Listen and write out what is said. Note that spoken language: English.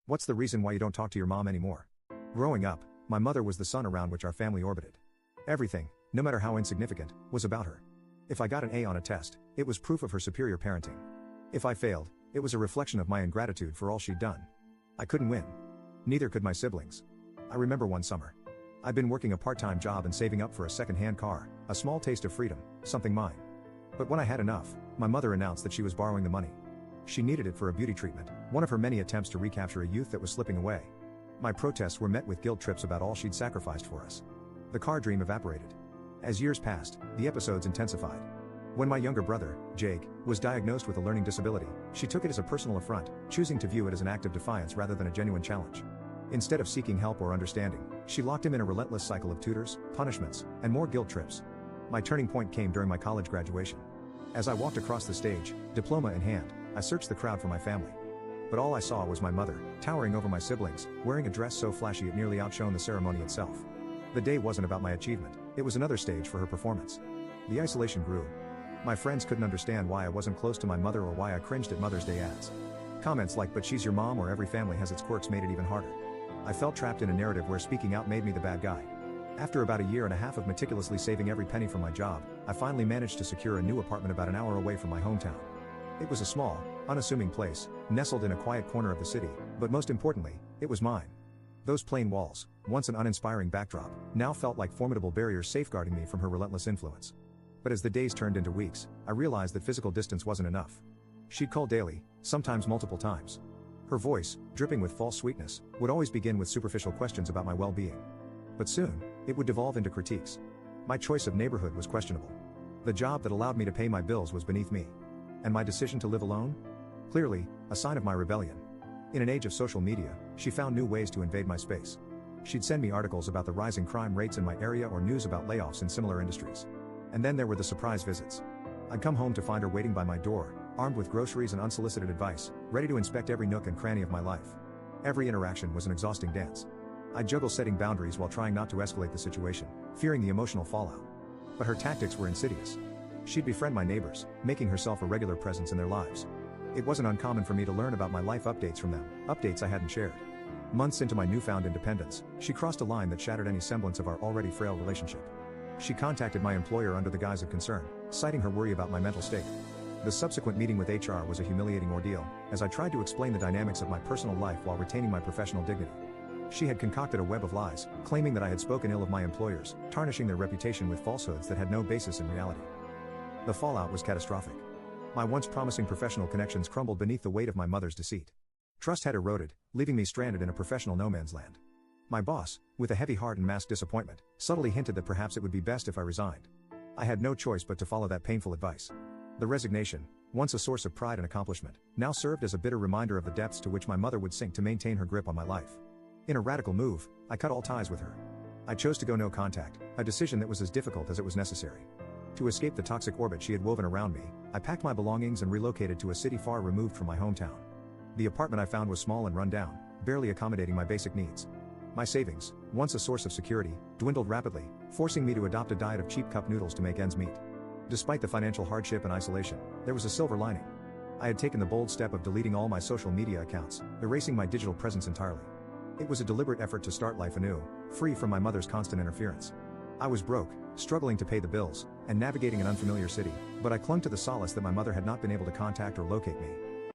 What's the reason why you don't talk to your mom anymore? Growing up, my mother was the sun around which our family orbited. Everything, no matter how insignificant, was about her. If I got an A on a test, it was proof of her superior parenting. If I failed, it was a reflection of my ingratitude for all she'd done. I couldn't win. Neither could my siblings. I remember one summer. I'd been working a part-time job and saving up for a second-hand car, a small taste of freedom, something mine. But when I had enough, my mother announced that she was borrowing the money. She needed it for a beauty treatment, one of her many attempts to recapture a youth that was slipping away. My protests were met with guilt trips about all she'd sacrificed for us. The car dream evaporated. As years passed, the episodes intensified. When my younger brother, Jake, was diagnosed with a learning disability, she took it as a personal affront, choosing to view it as an act of defiance rather than a genuine challenge. Instead of seeking help or understanding, she locked him in a relentless cycle of tutors, punishments, and more guilt trips. My turning point came during my college graduation. As I walked across the stage, diploma in hand, I searched the crowd for my family. But all I saw was my mother, towering over my siblings, wearing a dress so flashy it nearly outshone the ceremony itself. The day wasn't about my achievement, it was another stage for her performance. The isolation grew. My friends couldn't understand why I wasn't close to my mother or why I cringed at Mother's Day ads. Comments like "but she's your mom" or "every family has its quirks" made it even harder. I felt trapped in a narrative where speaking out made me the bad guy. After about a year and a half of meticulously saving every penny from my job, I finally managed to secure a new apartment about an hour away from my hometown. It was a small, unassuming place, nestled in a quiet corner of the city, but most importantly, it was mine. Those plain walls, once an uninspiring backdrop, now felt like formidable barriers safeguarding me from her relentless influence. But as the days turned into weeks, I realized that physical distance wasn't enough. She'd call daily, sometimes multiple times. Her voice, dripping with false sweetness, would always begin with superficial questions about my well-being. But soon, it would devolve into critiques. My choice of neighborhood was questionable. The job that allowed me to pay my bills was beneath me. And my decision to live alone? Clearly, a sign of my rebellion. In an age of social media, she found new ways to invade my space. She'd send me articles about the rising crime rates in my area or news about layoffs in similar industries. And then there were the surprise visits. I'd come home to find her waiting by my door, armed with groceries and unsolicited advice, ready to inspect every nook and cranny of my life. Every interaction was an exhausting dance. I'd juggle setting boundaries while trying not to escalate the situation, fearing the emotional fallout. But her tactics were insidious. She'd befriend my neighbors, making herself a regular presence in their lives. It wasn't uncommon for me to learn about my life updates from them, updates I hadn't shared. Months into my newfound independence, she crossed a line that shattered any semblance of our already frail relationship. She contacted my employer under the guise of concern, citing her worry about my mental state. The subsequent meeting with HR was a humiliating ordeal, as I tried to explain the dynamics of my personal life while retaining my professional dignity. She had concocted a web of lies, claiming that I had spoken ill of my employers, tarnishing their reputation with falsehoods that had no basis in reality. The fallout was catastrophic. My once promising professional connections crumbled beneath the weight of my mother's deceit. Trust had eroded, leaving me stranded in a professional no-man's land. My boss, with a heavy heart and masked disappointment, subtly hinted that perhaps it would be best if I resigned. I had no choice but to follow that painful advice. The resignation, once a source of pride and accomplishment, now served as a bitter reminder of the depths to which my mother would sink to maintain her grip on my life. In a radical move, I cut all ties with her. I chose to go no contact, a decision that was as difficult as it was necessary. To escape the toxic orbit she had woven around me, I packed my belongings and relocated to a city far removed from my hometown. The apartment I found was small and run down, barely accommodating my basic needs. My savings, once a source of security, dwindled rapidly, forcing me to adopt a diet of cheap cup noodles to make ends meet. Despite the financial hardship and isolation, there was a silver lining. I had taken the bold step of deleting all my social media accounts, erasing my digital presence entirely. It was a deliberate effort to start life anew, free from my mother's constant interference. I was broke, struggling to pay the bills, and navigating an unfamiliar city, but I clung to the solace that my mother had not been able to contact or locate me.